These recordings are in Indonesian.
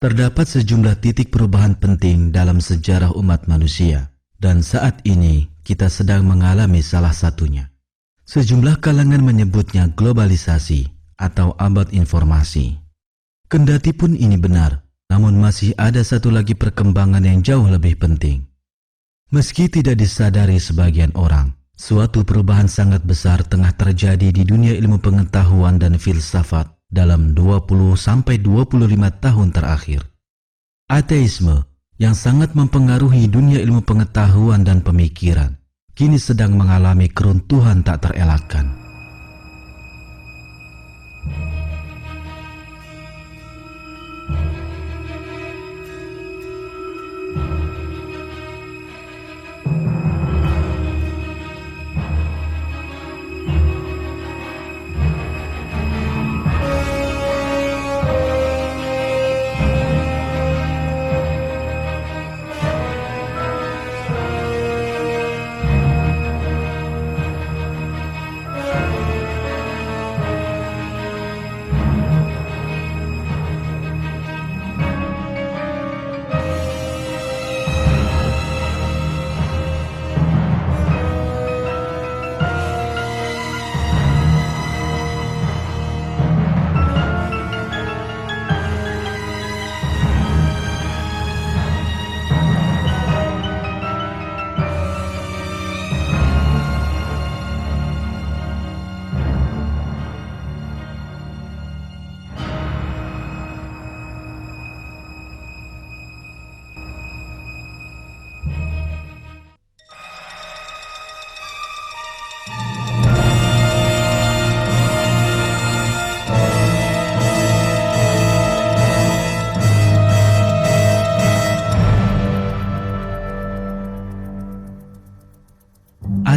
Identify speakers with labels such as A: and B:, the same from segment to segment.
A: Terdapat sejumlah titik perubahan penting dalam sejarah umat manusia, dan saat ini kita sedang mengalami salah satunya. Sejumlah kalangan menyebutnya globalisasi atau abad informasi. Kendati pun ini benar, namun masih ada satu lagi perkembangan yang jauh lebih penting. Meski tidak disadari sebagian orang, suatu perubahan sangat besar tengah terjadi di dunia ilmu pengetahuan dan filsafat dalam 20-25 tahun terakhir. Ateisme yang sangat mempengaruhi dunia ilmu pengetahuan dan pemikiran kini sedang mengalami keruntuhan tak terelakkan.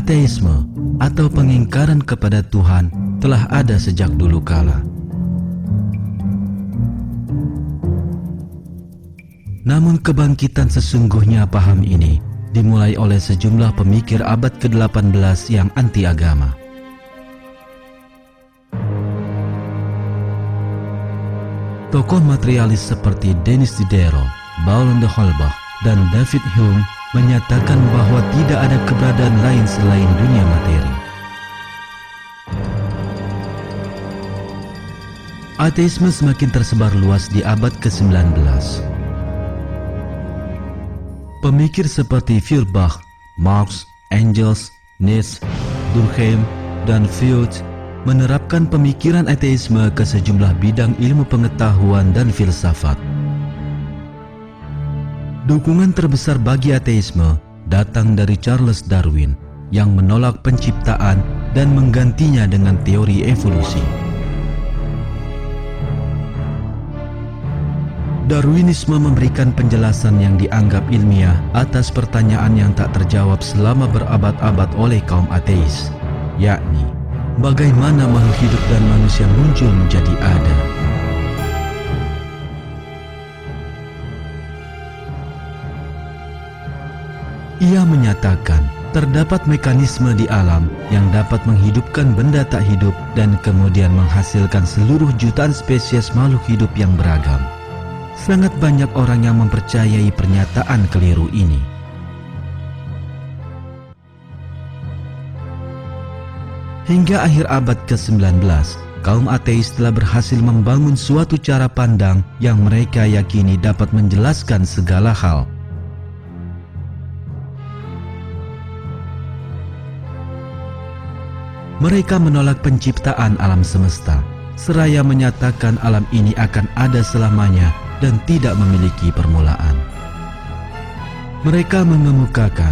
A: Ateisme atau pengingkaran kepada Tuhan telah ada sejak dulu kala. Namun kebangkitan sesungguhnya paham ini dimulai oleh sejumlah pemikir abad ke-18 yang anti agama. Tokoh materialis seperti Denis Diderot, Baron de Holbach, dan David Hume menyatakan bahwa tidak ada keberadaan lain selain dunia materi. Ateisme semakin tersebar luas di abad ke-19. Pemikir seperti Feuerbach, Marx, Engels, Nietzsche, Durkheim, dan Freud menerapkan pemikiran ateisme ke sejumlah bidang ilmu pengetahuan dan filsafat. Dukungan terbesar bagi ateisme datang dari Charles Darwin yang menolak penciptaan dan menggantinya dengan teori evolusi. Darwinisme memberikan penjelasan yang dianggap ilmiah atas pertanyaan yang tak terjawab selama berabad-abad oleh kaum ateis, yakni bagaimana makhluk hidup dan manusia muncul menjadi ada. Ia menyatakan terdapat mekanisme di alam yang dapat menghidupkan benda tak hidup dan kemudian menghasilkan seluruh jutaan spesies makhluk hidup yang beragam. Sangat banyak orang yang mempercayai pernyataan keliru ini. Hingga akhir abad ke-19, kaum ateis telah berhasil membangun suatu cara pandang yang mereka yakini dapat menjelaskan segala hal. Mereka menolak penciptaan alam semesta, seraya menyatakan alam ini akan ada selamanya dan tidak memiliki permulaan. Mereka mengemukakan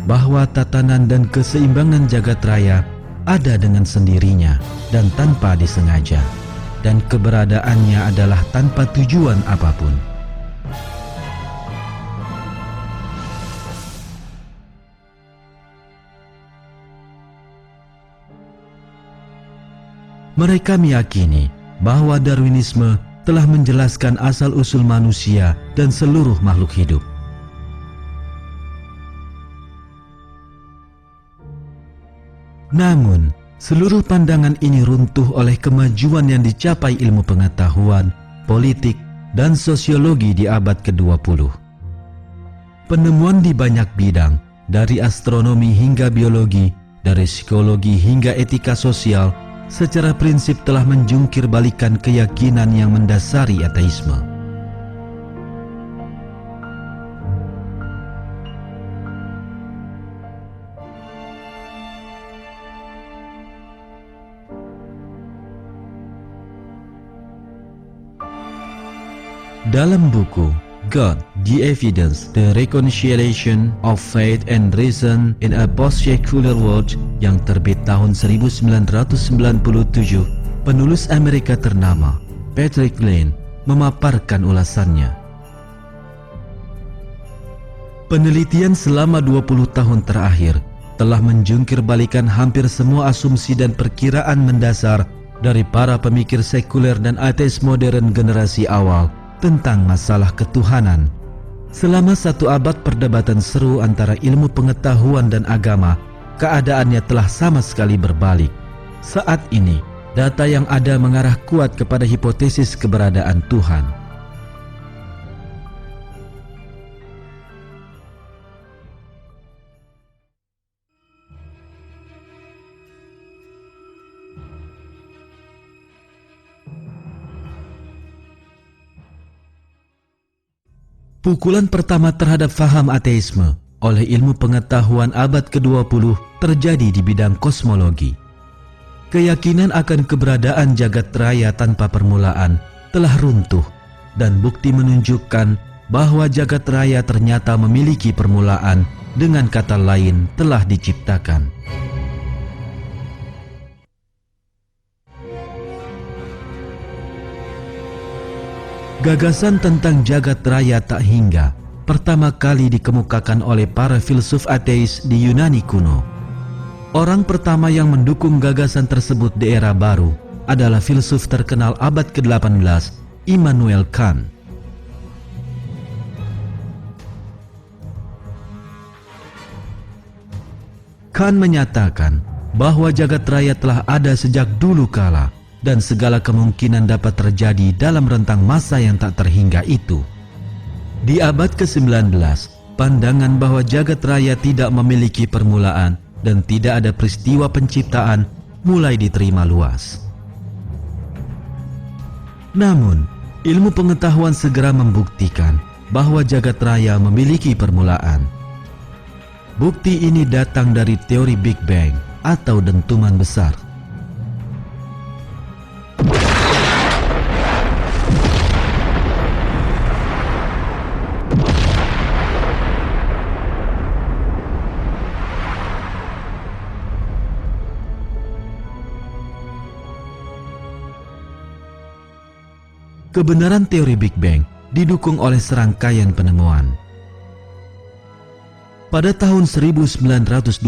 A: bahwa tatanan dan keseimbangan jagat raya ada dengan sendirinya dan tanpa disengaja, dan keberadaannya adalah tanpa tujuan apapun. Mereka meyakini bahwa Darwinisme telah menjelaskan asal-usul manusia dan seluruh makhluk hidup. Namun, seluruh pandangan ini runtuh oleh kemajuan yang dicapai ilmu pengetahuan, politik, dan sosiologi di abad ke-20. Penemuan di banyak bidang, dari astronomi hingga biologi, dari psikologi hingga etika sosial, secara prinsip telah menjungkir balikan keyakinan yang mendasari ateisme. Dalam buku God, the Evidence, The Reconciliation of Faith and Reason in a Post-Secular World yang terbit tahun 1997, penulis Amerika ternama Patrick Lane memaparkan ulasannya. Penelitian selama 20 tahun terakhir telah menjungkir balikan hampir semua asumsi dan perkiraan mendasar dari para pemikir sekuler dan ateis modern generasi awal tentang masalah ketuhanan. Selama 1 abad perdebatan seru antara ilmu pengetahuan dan agama, keadaannya telah sama sekali berbalik. Saat ini, data yang ada mengarah kuat kepada hipotesis keberadaan Tuhan. Pukulan pertama terhadap faham ateisme oleh ilmu pengetahuan abad ke-20 terjadi di bidang kosmologi. Keyakinan akan keberadaan jagat raya tanpa permulaan telah runtuh, dan bukti menunjukkan bahwa jagat raya ternyata memiliki permulaan, dengan kata lain telah diciptakan. Gagasan tentang jagat raya tak hingga pertama kali dikemukakan oleh para filsuf ateis di Yunani kuno. Orang pertama yang mendukung gagasan tersebut di era baru adalah filsuf terkenal abad ke-18, Immanuel Kant. Kant menyatakan bahwa jagat raya telah ada sejak dulu kala, dan segala kemungkinan dapat terjadi dalam rentang masa yang tak terhingga itu. Di abad ke-19, pandangan bahwa jagat raya tidak memiliki permulaan dan tidak ada peristiwa penciptaan mulai diterima luas. Namun, ilmu pengetahuan segera membuktikan bahwa jagat raya memiliki permulaan. Bukti ini datang dari teori Big Bang atau dentuman besar. Kebenaran teori Big Bang didukung oleh serangkaian penemuan. Pada tahun 1929,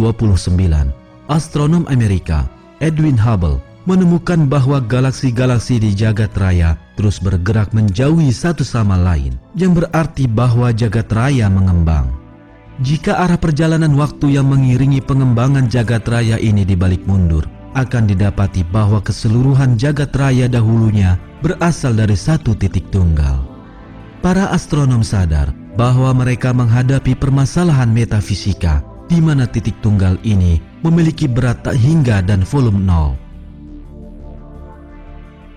A: astronom Amerika Edwin Hubble menemukan bahwa galaksi-galaksi di jagat raya terus bergerak menjauhi satu sama lain, yang berarti bahwa jagat raya mengembang. Jika arah perjalanan waktu yang mengiringi pengembangan jagat raya ini dibalik mundur, akan didapati bahwa keseluruhan jagat raya dahulunya berasal dari satu titik tunggal. Para astronom sadar bahwa mereka menghadapi permasalahan metafisika di mana titik tunggal ini memiliki berat tak hingga dan volume nol.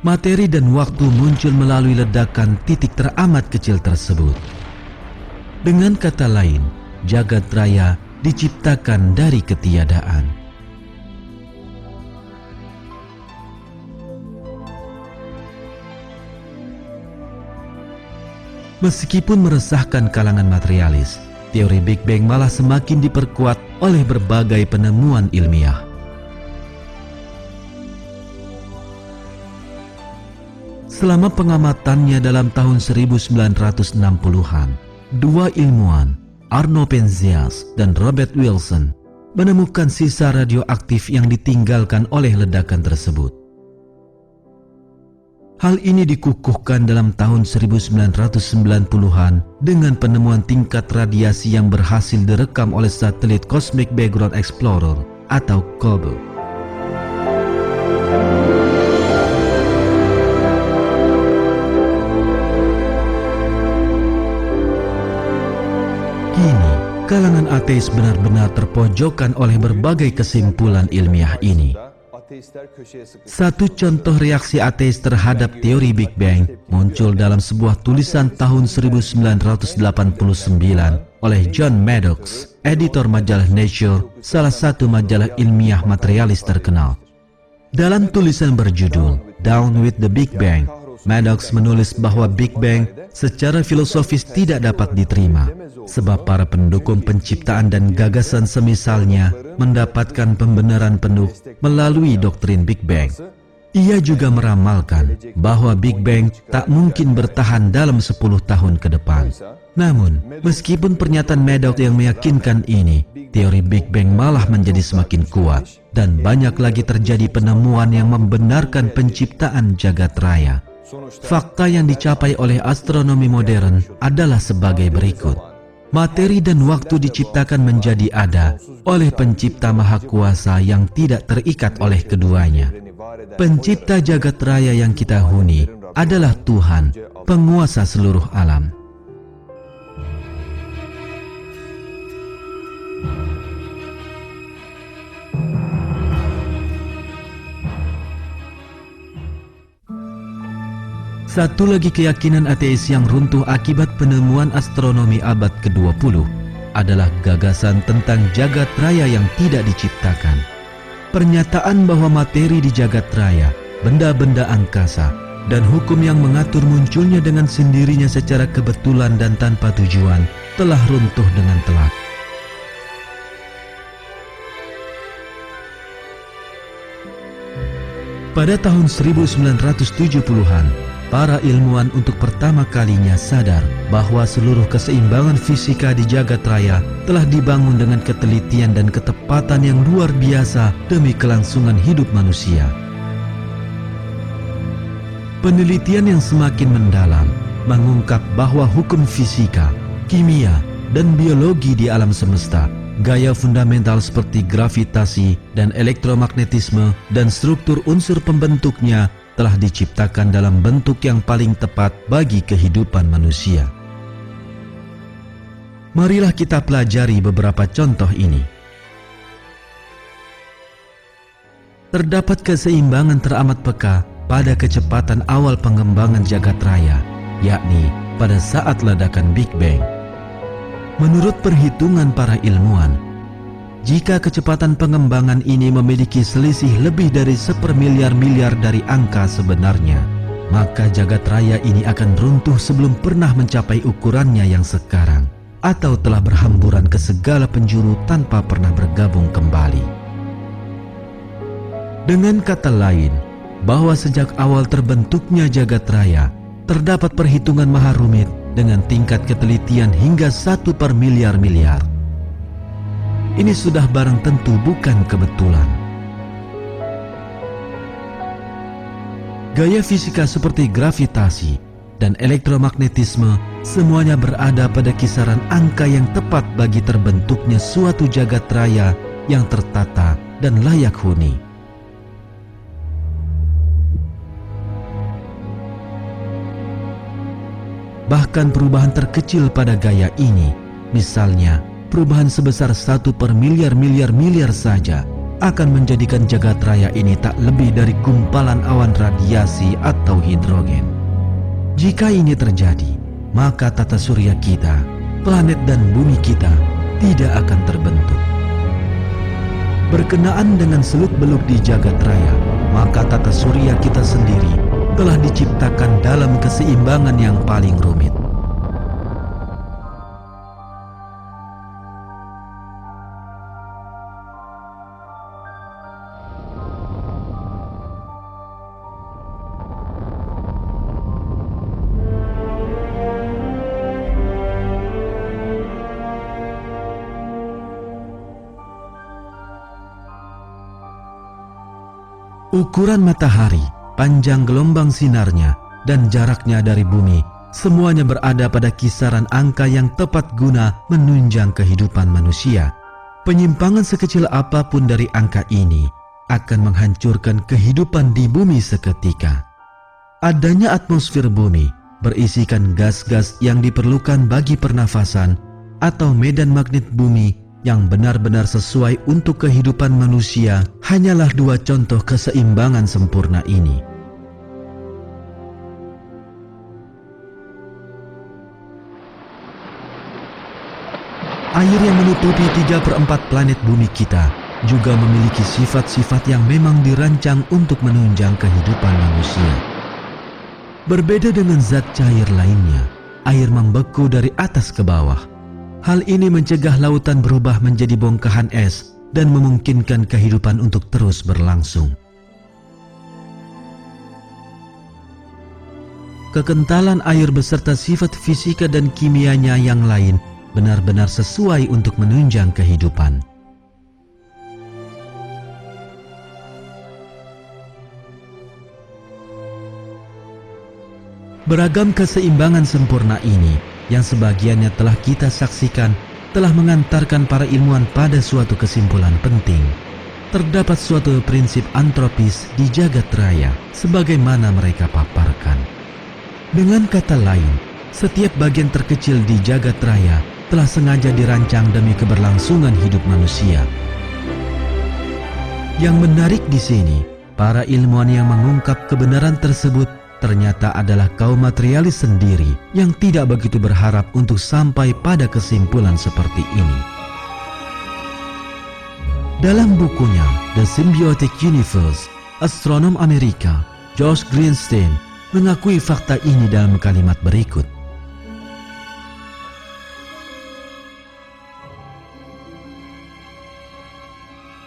A: Materi dan waktu muncul melalui ledakan titik teramat kecil tersebut. Dengan kata lain, jagat raya diciptakan dari ketiadaan. Meskipun meresahkan kalangan materialis, teori Big Bang malah semakin diperkuat oleh berbagai penemuan ilmiah. Selama pengamatannya dalam tahun 1960-an, dua ilmuwan, Arno Penzias dan Robert Wilson, menemukan sisa radioaktif yang ditinggalkan oleh ledakan tersebut. Hal ini dikukuhkan dalam tahun 1990-an dengan penemuan tingkat radiasi yang berhasil direkam oleh satelit Cosmic Background Explorer atau COBE. Kalangan ateis benar-benar terpojokkan oleh berbagai kesimpulan ilmiah ini. Satu contoh reaksi ateis terhadap teori Big Bang muncul dalam sebuah tulisan tahun 1989 oleh John Maddox, editor majalah Nature, salah satu majalah ilmiah materialis terkenal. Dalam tulisan berjudul Down with the Big Bang, Maddox menulis bahwa Big Bang secara filosofis tidak dapat diterima, sebab para pendukung penciptaan dan gagasan semisalnya mendapatkan pembenaran penuh melalui doktrin Big Bang. Ia juga meramalkan bahwa Big Bang tak mungkin bertahan dalam 10 tahun ke depan. Namun, meskipun pernyataan Maddox yang meyakinkan ini, teori Big Bang malah menjadi semakin kuat dan banyak lagi terjadi penemuan yang membenarkan penciptaan jagat raya. Fakta yang dicapai oleh astronomi modern adalah sebagai berikut. Materi dan waktu diciptakan menjadi ada oleh pencipta maha kuasa yang tidak terikat oleh keduanya. Pencipta jagat raya yang kita huni adalah Tuhan, penguasa seluruh alam. Satu lagi keyakinan ateis yang runtuh akibat penemuan astronomi abad ke-20 adalah gagasan tentang jagat raya yang tidak diciptakan. Pernyataan bahwa materi di jagat raya, benda-benda angkasa, dan hukum yang mengatur munculnya dengan sendirinya secara kebetulan dan tanpa tujuan telah runtuh dengan telak. Pada tahun 1970-an, para ilmuwan untuk pertama kalinya sadar bahwa seluruh keseimbangan fisika di jagat raya telah dibangun dengan ketelitian dan ketepatan yang luar biasa demi kelangsungan hidup manusia. Penelitian yang semakin mendalam mengungkap bahwa hukum fisika, kimia, dan biologi di alam semesta, gaya fundamental seperti gravitasi dan elektromagnetisme, dan struktur unsur pembentuknya telah diciptakan dalam bentuk yang paling tepat bagi kehidupan manusia. Marilah kita pelajari beberapa contoh ini. Terdapat keseimbangan teramat peka pada kecepatan awal pengembangan jagat raya, yakni pada saat ledakan Big Bang. Menurut perhitungan para ilmuwan, jika kecepatan pengembangan ini memiliki selisih lebih dari 1/miliar-miliar dari angka sebenarnya, maka jagat raya ini akan runtuh sebelum pernah mencapai ukurannya yang sekarang, atau telah berhamburan ke segala penjuru tanpa pernah bergabung kembali. Dengan kata lain, bahwa sejak awal terbentuknya jagat raya, terdapat perhitungan maha rumit dengan tingkat ketelitian hingga 1/miliar-miliar. Ini sudah barang tentu bukan kebetulan. Gaya fisika seperti gravitasi dan elektromagnetisme semuanya berada pada kisaran angka yang tepat bagi terbentuknya suatu jagat raya yang tertata dan layak huni. Bahkan perubahan terkecil pada gaya ini, misalnya perubahan sebesar 1/miliar-miliar-miliar saja, akan menjadikan jagat raya ini tak lebih dari gumpalan awan radiasi atau hidrogen. Jika ini terjadi, maka tata surya kita, planet dan bumi kita tidak akan terbentuk. Berkenaan dengan seluk-beluk di jagat raya, maka tata surya kita sendiri telah diciptakan dalam keseimbangan yang paling rumit. Ukuran matahari, panjang gelombang sinarnya, dan jaraknya dari bumi, semuanya berada pada kisaran angka yang tepat guna menunjang kehidupan manusia. Penyimpangan sekecil apapun dari angka ini akan menghancurkan kehidupan di bumi seketika. Adanya atmosfer bumi berisikan gas-gas yang diperlukan bagi pernafasan atau medan magnet bumi yang benar-benar sesuai untuk kehidupan manusia hanyalah dua contoh keseimbangan sempurna ini. Air yang menutupi 3/4 planet bumi kita juga memiliki sifat-sifat yang memang dirancang untuk menunjang kehidupan manusia. Berbeda dengan zat cair lainnya, air membeku dari atas ke bawah. Hal ini mencegah lautan berubah menjadi bongkahan es dan memungkinkan kehidupan untuk terus berlangsung. Kekentalan air beserta sifat fisika dan kimianya yang lain benar-benar sesuai untuk menunjang kehidupan. Beragam keseimbangan sempurna ini yang sebagiannya telah kita saksikan telah mengantarkan para ilmuwan pada suatu kesimpulan penting. Terdapat suatu prinsip antropis di jagat raya sebagaimana mereka paparkan. Dengan kata lain, setiap bagian terkecil di jagat raya telah sengaja dirancang demi keberlangsungan hidup manusia. Yang menarik di sini, para ilmuwan yang mengungkap kebenaran tersebut ternyata adalah kaum materialis sendiri yang tidak begitu berharap untuk sampai pada kesimpulan seperti ini. Dalam bukunya The Symbiotic Universe, astronom Amerika Josh Greenstein mengakui fakta ini dalam kalimat berikut.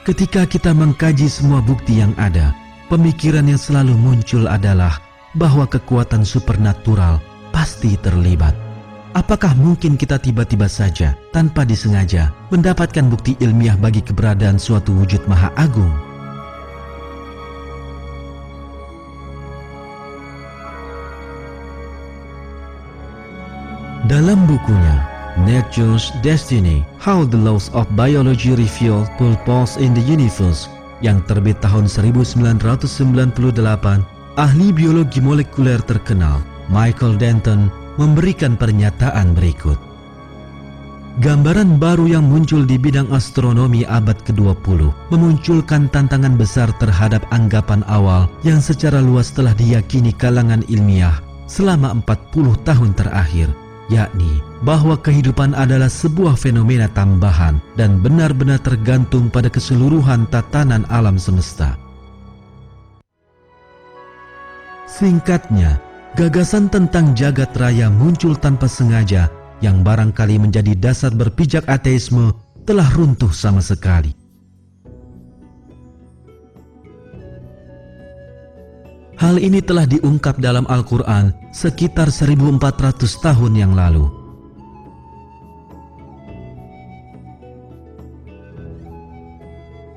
A: Ketika kita mengkaji semua bukti yang ada, pemikiran yang selalu muncul adalah bahwa kekuatan supernatural pasti terlibat. Apakah mungkin kita tiba-tiba saja, tanpa disengaja, mendapatkan bukti ilmiah bagi keberadaan suatu wujud maha agung? Dalam bukunya Nature's Destiny, How the Laws of Biology Reveal Purpose in the Universe yang terbit tahun 1998, ahli biologi molekuler terkenal Michael Denton memberikan pernyataan berikut. Gambaran baru yang muncul di bidang astronomi abad ke-20 memunculkan tantangan besar terhadap anggapan awal yang secara luas telah diyakini kalangan ilmiah selama 40 tahun terakhir, yakni bahwa kehidupan adalah sebuah fenomena tambahan dan benar-benar tergantung pada keseluruhan tatanan alam semesta. Singkatnya, gagasan tentang jagat raya muncul tanpa sengaja yang barangkali menjadi dasar berpijak ateisme telah runtuh sama sekali. Hal ini telah diungkap dalam Al-Quran sekitar 1400 tahun yang lalu.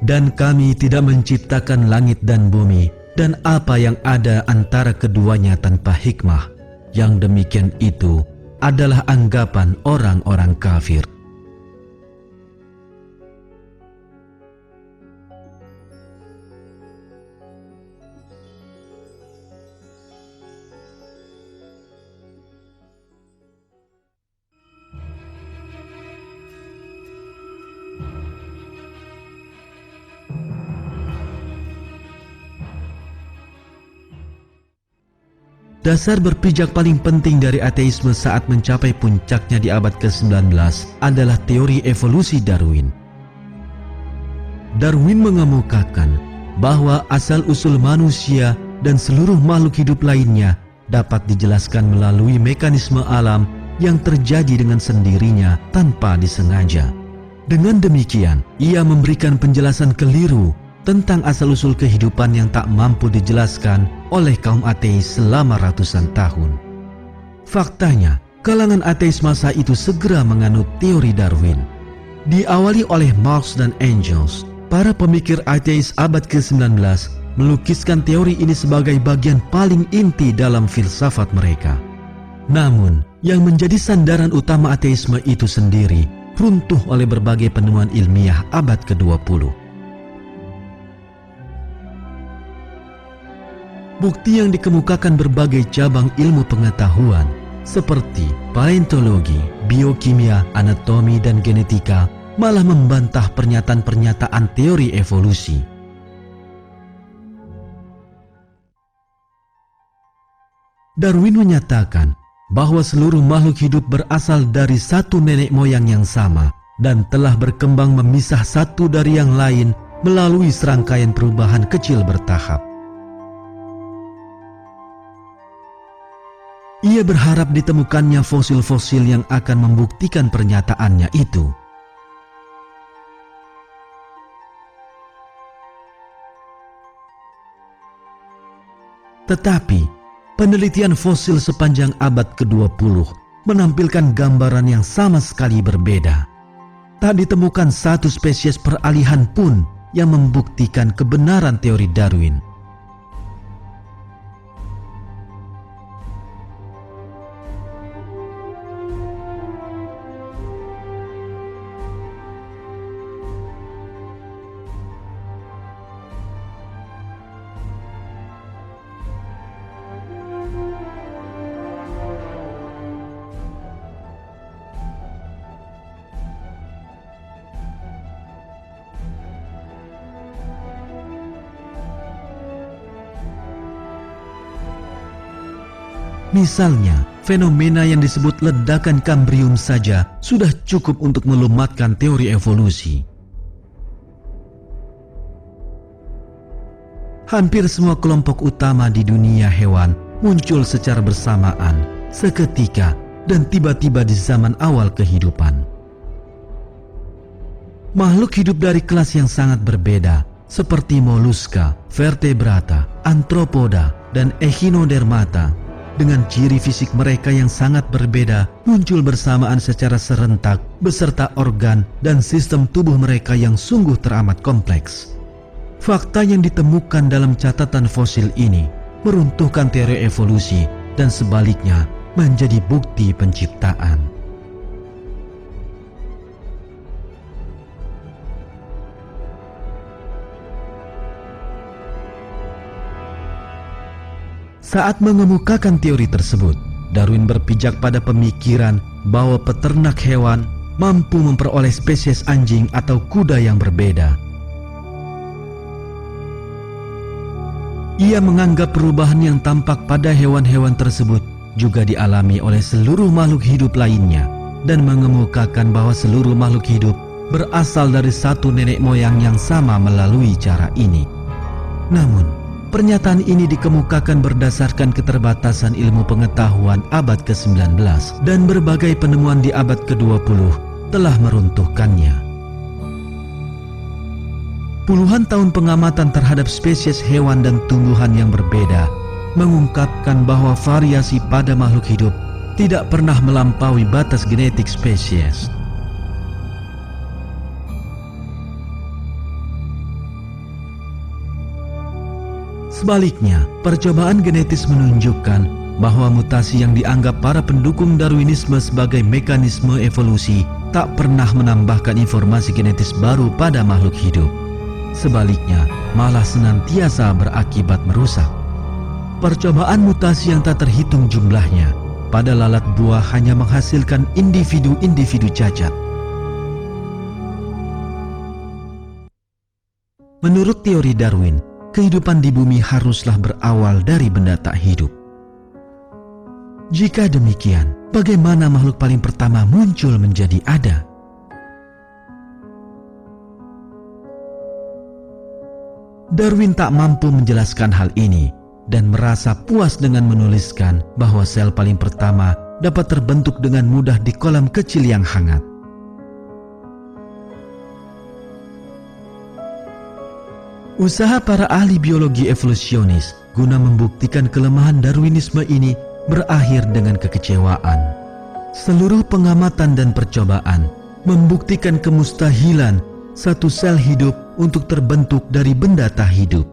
A: Dan kami tidak menciptakan langit dan bumi dan apa yang ada antara keduanya tanpa hikmah. Yang demikian itu adalah anggapan orang-orang kafir. Dasar berpijak paling penting dari ateisme saat mencapai puncaknya di abad ke-19 adalah teori evolusi Darwin. Darwin mengemukakan bahwa asal-usul manusia dan seluruh makhluk hidup lainnya dapat dijelaskan melalui mekanisme alam yang terjadi dengan sendirinya tanpa disengaja. Dengan demikian, ia memberikan penjelasan keliru tentang asal-usul kehidupan yang tak mampu dijelaskan oleh kaum ateis selama ratusan tahun. Faktanya, kalangan ateis masa itu segera menganut teori Darwin. Diawali oleh Marx dan Engels, para pemikir ateis abad ke-19 melukiskan teori ini sebagai bagian paling inti dalam filsafat mereka. Namun, yang menjadi sandaran utama ateisme itu sendiri runtuh oleh berbagai penemuan ilmiah abad ke-20. Bukti yang dikemukakan berbagai cabang ilmu pengetahuan seperti paleontologi, biokimia, anatomi, dan genetika malah membantah pernyataan-pernyataan teori evolusi. Darwin menyatakan bahwa seluruh makhluk hidup berasal dari satu nenek moyang yang sama dan telah berkembang memisah satu dari yang lain melalui serangkaian perubahan kecil bertahap. Ia berharap ditemukannya fosil-fosil yang akan membuktikan pernyataannya itu. Tetapi, penelitian fosil sepanjang abad ke-20 menampilkan gambaran yang sama sekali berbeda. Tak ditemukan satu spesies peralihan pun yang membuktikan kebenaran teori Darwin. Misalnya, fenomena yang disebut ledakan Kambrium saja sudah cukup untuk melumatkan teori evolusi. Hampir semua kelompok utama di dunia hewan muncul secara bersamaan, seketika, dan tiba-tiba di zaman awal kehidupan. Makhluk hidup dari kelas yang sangat berbeda, seperti moluska, vertebrata, antropoda, dan echinodermata, dengan ciri fisik mereka yang sangat berbeda, muncul bersamaan secara serentak beserta organ dan sistem tubuh mereka yang sungguh teramat kompleks. Fakta yang ditemukan dalam catatan fosil ini meruntuhkan teori evolusi dan sebaliknya menjadi bukti penciptaan. Saat mengemukakan teori tersebut, Darwin berpijak pada pemikiran bahwa peternak hewan mampu memperoleh spesies anjing atau kuda yang berbeda. Ia menganggap perubahan yang tampak pada hewan-hewan tersebut juga dialami oleh seluruh makhluk hidup lainnya dan mengemukakan bahwa seluruh makhluk hidup berasal dari satu nenek moyang yang sama melalui cara ini. Namun, pernyataan ini dikemukakan berdasarkan keterbatasan ilmu pengetahuan abad ke-19 dan berbagai penemuan di abad ke-20 telah meruntuhkannya. Puluhan tahun pengamatan terhadap spesies hewan dan tumbuhan yang berbeda mengungkapkan bahwa variasi pada makhluk hidup tidak pernah melampaui batas genetik spesies. Sebaliknya, percobaan genetis menunjukkan bahwa mutasi yang dianggap para pendukung Darwinisme sebagai mekanisme evolusi tak pernah menambahkan informasi genetis baru pada makhluk hidup. Sebaliknya, malah senantiasa berakibat merusak. Percobaan mutasi yang tak terhitung jumlahnya pada lalat buah hanya menghasilkan individu-individu cacat. Menurut teori Darwin, kehidupan di bumi haruslah berawal dari benda tak hidup. Jika demikian, bagaimana makhluk paling pertama muncul menjadi ada? Darwin tak mampu menjelaskan hal ini dan merasa puas dengan menuliskan bahwa sel paling pertama dapat terbentuk dengan mudah di kolam kecil yang hangat. Usaha para ahli biologi evolusionis guna membuktikan kelemahan Darwinisme ini berakhir dengan kekecewaan. Seluruh pengamatan dan percobaan membuktikan kemustahilan satu sel hidup untuk terbentuk dari benda tak hidup.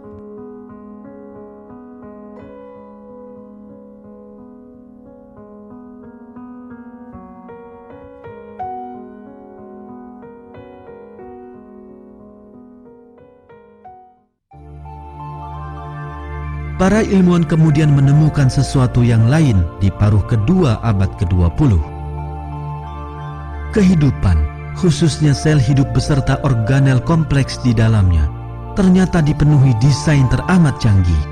A: Para ilmuwan kemudian menemukan sesuatu yang lain di paruh kedua abad ke-20. Kehidupan, khususnya sel hidup beserta organel kompleks di dalamnya, ternyata dipenuhi desain teramat canggih.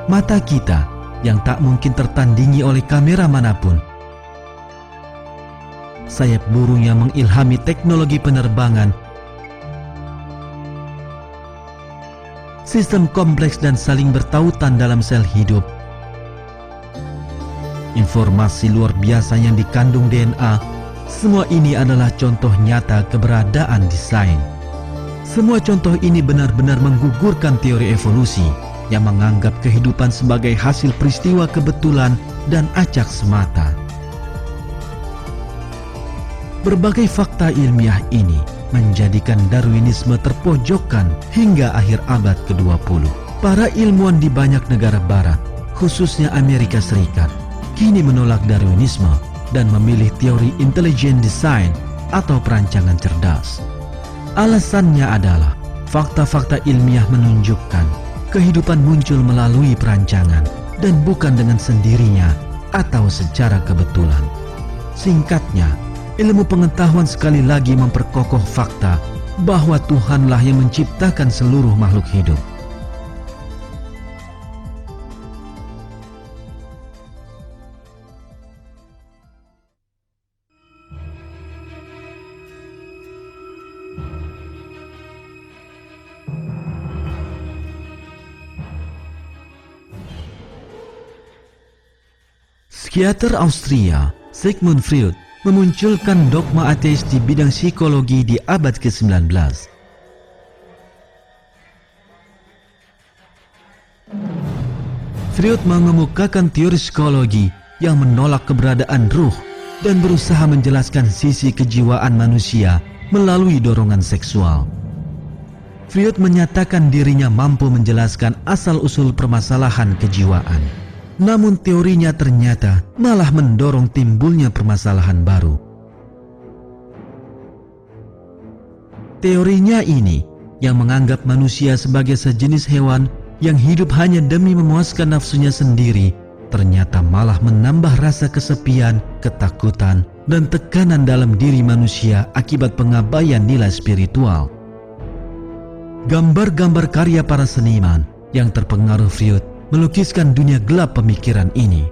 A: Mata kita yang tak mungkin tertandingi oleh kamera manapun, sayap burung yang mengilhami teknologi penerbangan, sistem kompleks dan saling bertautan dalam sel hidup, informasi luar biasa yang dikandung DNA, semua ini adalah contoh nyata keberadaan desain. Semua contoh ini benar-benar menggugurkan teori evolusi yang menganggap kehidupan sebagai hasil peristiwa kebetulan dan acak semata. Berbagai fakta ilmiah ini menjadikan Darwinisme terpojokkan hingga akhir abad ke-20. Para ilmuwan di banyak negara barat, khususnya Amerika Serikat, kini menolak Darwinisme dan memilih teori intelligent design atau perancangan cerdas. Alasannya adalah fakta-fakta ilmiah menunjukkan kehidupan muncul melalui perancangan dan bukan dengan sendirinya atau secara kebetulan. Singkatnya, ilmu pengetahuan sekali lagi memperkokoh fakta bahwa Tuhanlah yang menciptakan seluruh makhluk hidup. Psikiater Austria Sigmund Freud memunculkan dogma ateis di bidang psikologi di abad ke-19. Freud mengemukakan teori psikologi yang menolak keberadaan ruh dan berusaha menjelaskan sisi kejiwaan manusia melalui dorongan seksual. Freud menyatakan dirinya mampu menjelaskan asal-usul permasalahan kejiwaan. Namun teorinya ternyata malah mendorong timbulnya permasalahan baru. Teorinya ini yang menganggap manusia sebagai sejenis hewan yang hidup hanya demi memuaskan nafsunya sendiri, ternyata malah menambah rasa kesepian, ketakutan, dan tekanan dalam diri manusia akibat pengabaian nilai spiritual. Gambar-gambar karya para seniman yang terpengaruh Freud melukiskan dunia gelap pemikiran ini.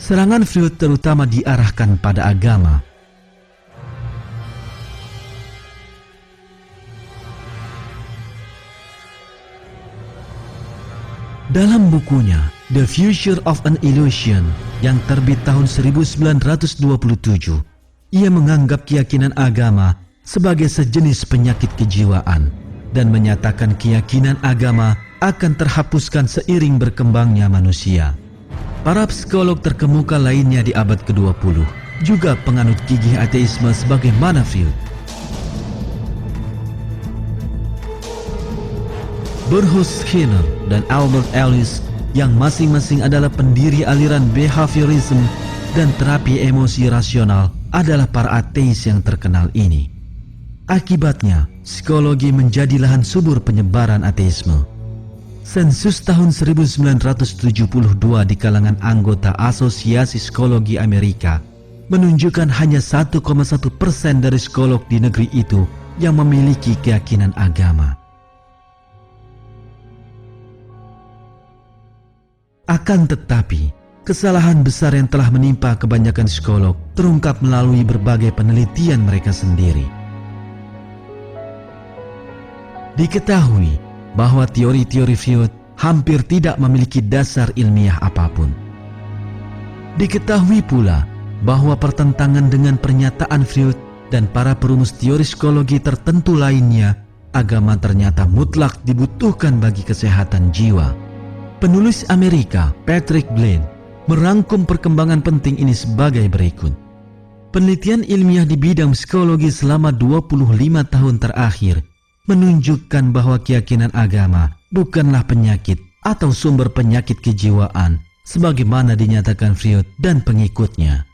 A: Serangan Freud terutama diarahkan pada agama. Dalam bukunya The Future of an Illusion yang terbit tahun 1927, ia menganggap keyakinan agama sebagai sejenis penyakit kejiwaan dan menyatakan keyakinan agama akan terhapuskan seiring berkembangnya manusia. Para psikolog terkemuka lainnya di abad ke-20 juga penganut gigih ateisme sebagaimana Freud. Bernhard Skinner dan Albert Ellis yang masing-masing adalah pendiri aliran behaviorism dan terapi emosi rasional adalah para ateis yang terkenal ini. Akibatnya, psikologi menjadi lahan subur penyebaran ateisme. Sensus tahun 1972 di kalangan anggota Asosiasi Psikologi Amerika menunjukkan hanya 1,1% dari psikolog di negeri itu yang memiliki keyakinan agama. Akan tetapi, kesalahan besar yang telah menimpa kebanyakan psikolog terungkap melalui berbagai penelitian mereka sendiri. Diketahui bahwa teori-teori Freud hampir tidak memiliki dasar ilmiah apapun. Diketahui pula bahwa pertentangan dengan pernyataan Freud dan para perumus teori psikologi tertentu lainnya, agama ternyata mutlak dibutuhkan bagi kesehatan jiwa. Penulis Amerika Patrick Blaine merangkum perkembangan penting ini sebagai berikut. Penelitian ilmiah di bidang psikologi selama 25 tahun terakhir menunjukkan bahwa keyakinan agama bukanlah penyakit atau sumber penyakit kejiwaan sebagaimana dinyatakan Freud dan pengikutnya.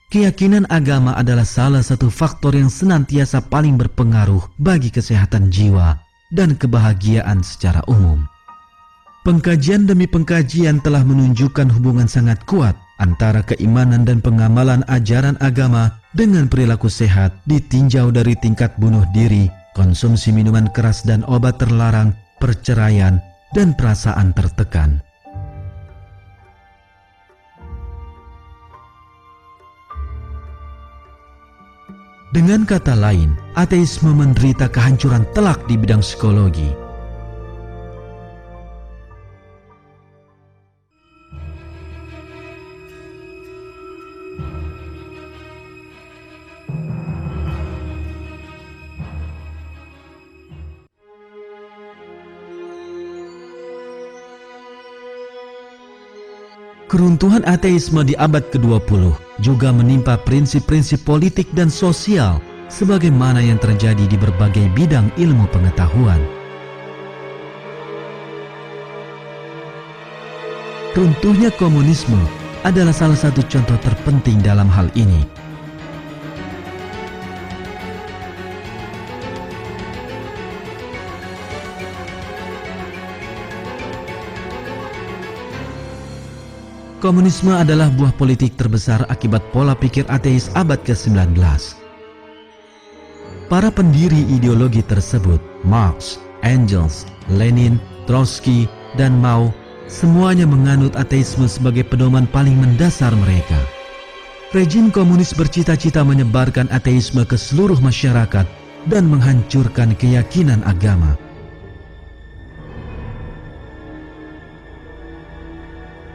A: Keyakinan agama adalah salah satu faktor yang senantiasa paling berpengaruh bagi kesehatan jiwa dan kebahagiaan secara umum. Pengkajian demi pengkajian telah menunjukkan hubungan sangat kuat antara keimanan dan pengamalan ajaran agama dengan perilaku sehat ditinjau dari tingkat bunuh diri, konsumsi minuman keras dan obat terlarang, perceraian, dan perasaan tertekan. Dengan kata lain, ateisme menderita kehancuran telak di bidang psikologi. Keruntuhan ateisme di abad ke-20 juga menimpa prinsip-prinsip politik dan sosial sebagaimana yang terjadi di berbagai bidang ilmu pengetahuan. Runtuhnya komunisme adalah salah satu contoh terpenting dalam hal ini. Komunisme adalah buah politik terbesar akibat pola pikir ateis abad ke-19. Para pendiri ideologi tersebut, Marx, Engels, Lenin, Trotsky, dan Mao, semuanya menganut ateisme sebagai pedoman paling mendasar mereka. Rejim komunis bercita-cita menyebarkan ateisme ke seluruh masyarakat dan menghancurkan keyakinan agama.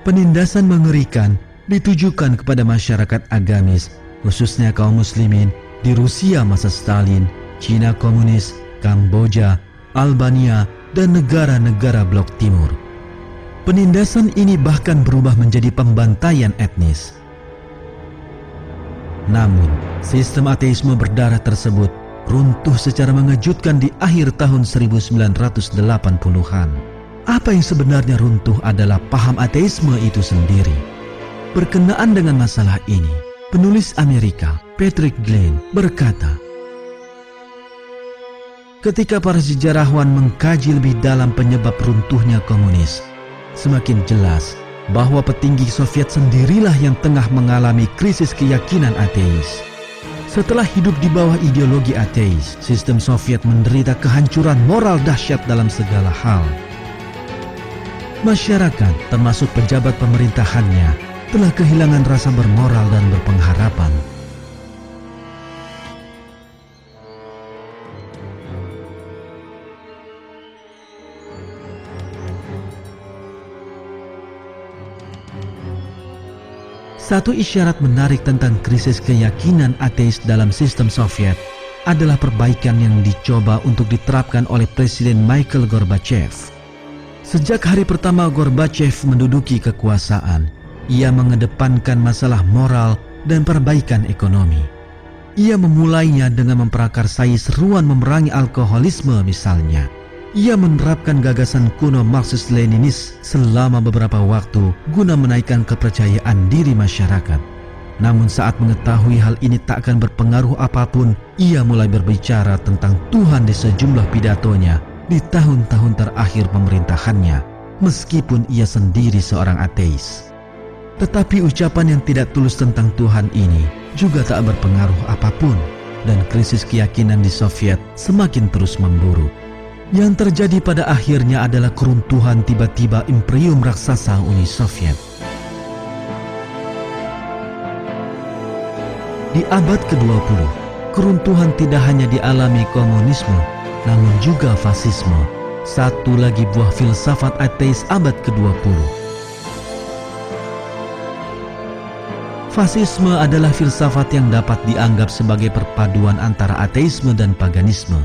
A: Penindasan mengerikan ditujukan kepada masyarakat agamis, khususnya kaum muslimin di Rusia masa Stalin, Cina komunis, Kamboja, Albania, dan negara-negara blok timur. Penindasan ini bahkan berubah menjadi pembantaian etnis. Namun, sistem ateisme berdarah tersebut runtuh secara mengejutkan di akhir tahun 1980-an. Apa yang sebenarnya runtuh adalah paham ateisme itu sendiri. Berkenaan dengan masalah ini, penulis Amerika Patrick Glenn berkata, ketika para sejarawan mengkaji lebih dalam penyebab runtuhnya komunis, semakin jelas bahwa petinggi Soviet sendirilah yang tengah mengalami krisis keyakinan ateis. Setelah hidup di bawah ideologi ateis, sistem Soviet menderita kehancuran moral dahsyat dalam segala hal. Masyarakat, termasuk pejabat pemerintahannya, telah kehilangan rasa bermoral dan berpengharapan. Satu isyarat menarik tentang krisis keyakinan ateis dalam sistem Soviet adalah perbaikan yang dicoba untuk diterapkan oleh Presiden Mikhail Gorbachev. Sejak hari pertama Gorbachev menduduki kekuasaan, ia mengedepankan masalah moral dan perbaikan ekonomi. Ia memulainya dengan memprakarsai seruan memerangi alkoholisme misalnya. Ia menerapkan gagasan kuno Marxis-Leninis selama beberapa waktu guna menaikkan kepercayaan diri masyarakat. Namun saat mengetahui hal ini tak akan berpengaruh apapun, ia mulai berbicara tentang Tuhan di sejumlah pidatonya di tahun-tahun terakhir pemerintahannya, meskipun ia sendiri seorang ateis. Tetapi ucapan yang tidak tulus tentang Tuhan ini juga tak berpengaruh apapun, dan krisis keyakinan di Soviet semakin terus memburuk. Yang terjadi pada akhirnya adalah keruntuhan tiba-tiba imperium raksasa Uni Soviet. Di abad ke-20, keruntuhan tidak hanya dialami komunisme, namun juga fasisme, satu lagi buah filsafat ateis abad ke-20. Fasisme adalah filsafat yang dapat dianggap sebagai perpaduan antara ateisme dan paganisme.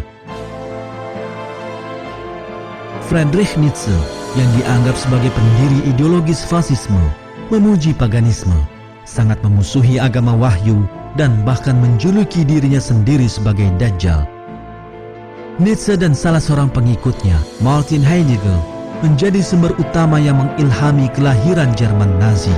A: Friedrich Nietzsche, yang dianggap sebagai pendiri ideologis fasisme, memuji paganisme. sangat memusuhi agama wahyu dan bahkan menjuluki dirinya sendiri sebagai Dajjal. Nietzsche dan salah seorang pengikutnya, Martin Heidegger, menjadi sumber utama yang mengilhami kelahiran Jerman Nazi.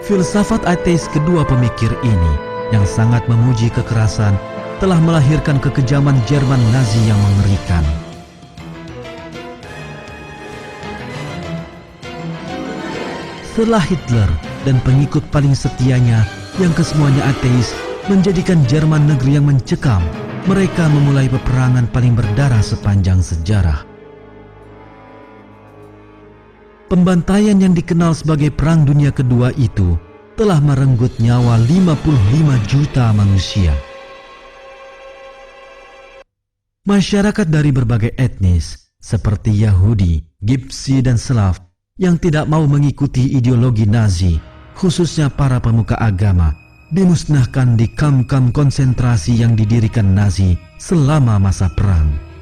A: Filsafat ateis kedua pemikir ini yang sangat memuji kekerasan telah melahirkan kekejaman Jerman Nazi yang mengerikan. Setelah Hitler dan pengikut paling setianya yang kesemuanya ateis menjadikan Jerman negeri yang mencekam, mereka memulai peperangan paling berdarah sepanjang sejarah. Pembantaian yang dikenal sebagai Perang Dunia Kedua itu telah merenggut nyawa 55 juta manusia. Masyarakat dari berbagai etnis seperti Yahudi, Gypsy, dan Slav yang tidak mau mengikuti ideologi Nazi, khususnya para pemuka agama, dimusnahkan di kamp-kamp konsentrasi yang didirikan Nazi selama masa perang.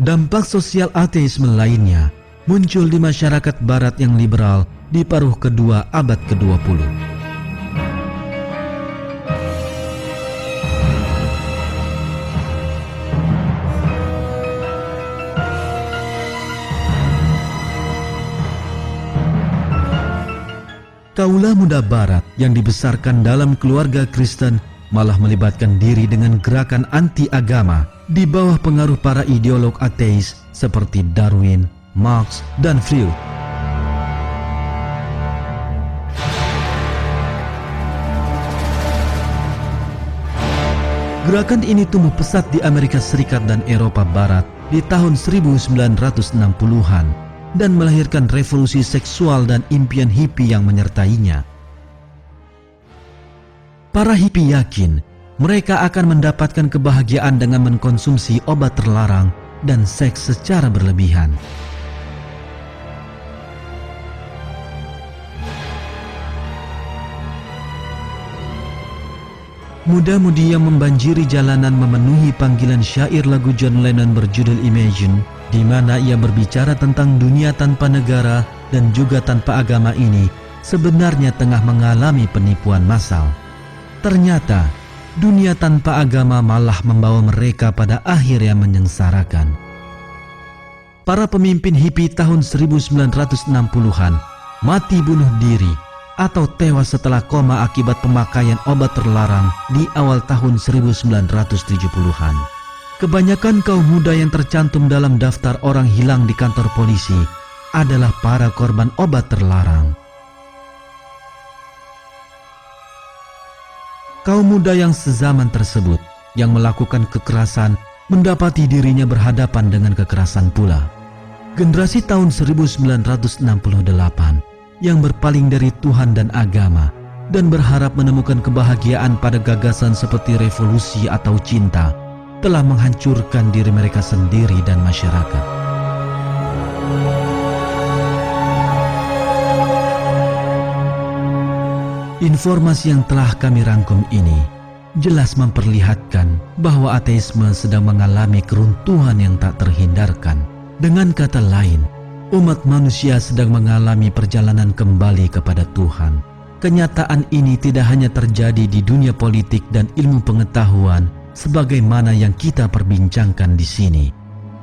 A: Dampak sosial ateisme lainnya muncul di masyarakat barat yang liberal di paruh kedua abad ke-20. Kaula muda barat yang dibesarkan dalam keluarga Kristen malah melibatkan diri dengan gerakan anti-agama di bawah pengaruh para ideolog ateis seperti Darwin, Marx, dan Freud. Gerakan ini tumbuh pesat di Amerika Serikat dan Eropa Barat di tahun 1960-an dan melahirkan revolusi seksual dan impian hippie yang menyertainya. Para hippie yakin mereka akan mendapatkan kebahagiaan dengan mengkonsumsi obat terlarang dan seks secara berlebihan. Muda-mudi yang membanjiri jalanan memenuhi panggilan syair lagu John Lennon berjudul Imagine, di mana ia berbicara tentang dunia tanpa negara dan juga tanpa agama ini sebenarnya tengah mengalami penipuan massal. Ternyata dunia tanpa agama malah membawa mereka pada akhir yang menyengsarakan. Para pemimpin hippie tahun 1960-an mati bunuh diri atau tewas setelah koma akibat pemakaian obat terlarang di awal tahun 1970-an. Kebanyakan kaum muda yang tercantum dalam daftar orang hilang di kantor polisi adalah para korban obat terlarang. Kaum muda yang sezaman tersebut yang melakukan kekerasan mendapati dirinya berhadapan dengan kekerasan pula. Generasi tahun 1968 yang berpaling dari Tuhan dan agama dan berharap menemukan kebahagiaan pada gagasan seperti revolusi atau cinta telah menghancurkan diri mereka sendiri dan masyarakat. Informasi yang telah kami rangkum ini jelas memperlihatkan bahwa ateisme sedang mengalami keruntuhan yang tak terhindarkan. Dengan kata lain, umat manusia sedang mengalami perjalanan kembali kepada Tuhan. Kenyataan ini tidak hanya terjadi di dunia politik dan ilmu pengetahuan sebagaimana yang kita perbincangkan di sini.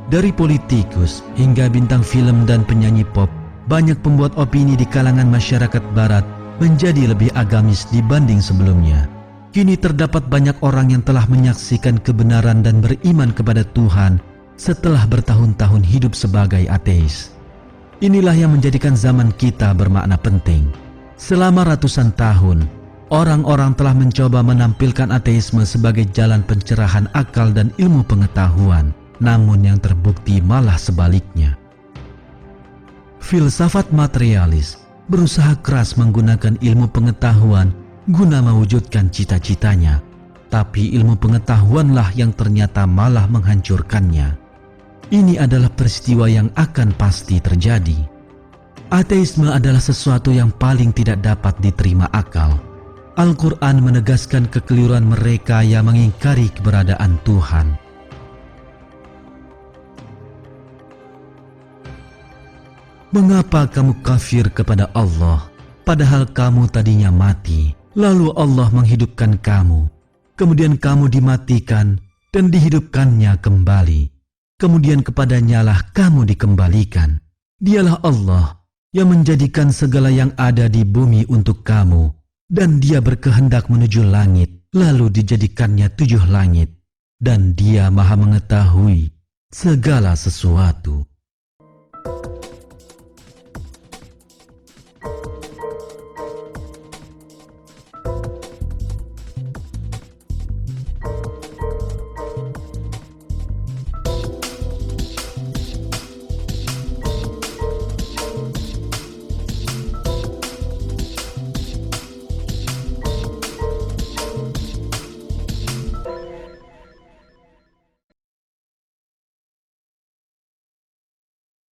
A: Dari politikus hingga bintang film dan penyanyi pop, banyak pembuat opini di kalangan masyarakat barat menjadi lebih agamis dibanding sebelumnya. Kini terdapat banyak orang yang telah menyaksikan kebenaran dan beriman kepada Tuhan setelah bertahun-tahun hidup sebagai ateis. Inilah yang menjadikan zaman kita bermakna penting. Selama ratusan tahun, orang-orang telah mencoba menampilkan ateisme sebagai jalan pencerahan akal dan ilmu pengetahuan, namun yang terbukti malah sebaliknya. Filsafat materialis berusaha keras menggunakan ilmu pengetahuan guna mewujudkan cita-citanya. tapi ilmu pengetahuanlah yang ternyata malah menghancurkannya. Ini adalah peristiwa yang akan pasti terjadi. Ateisme adalah sesuatu yang paling tidak dapat diterima akal. Al-Quran menegaskan kekeliruan mereka yang mengingkari keberadaan Tuhan. Mengapa kamu kafir kepada Allah, padahal kamu tadinya mati, lalu Allah menghidupkan kamu, kemudian kamu dimatikan dan dihidupkannya kembali, kemudian kepadanyalah kamu dikembalikan. Dialah Allah yang menjadikan segala yang ada di bumi untuk kamu, dan Dia berkehendak menuju langit, lalu dijadikannya 7 langit, dan Dia Maha mengetahui segala sesuatu.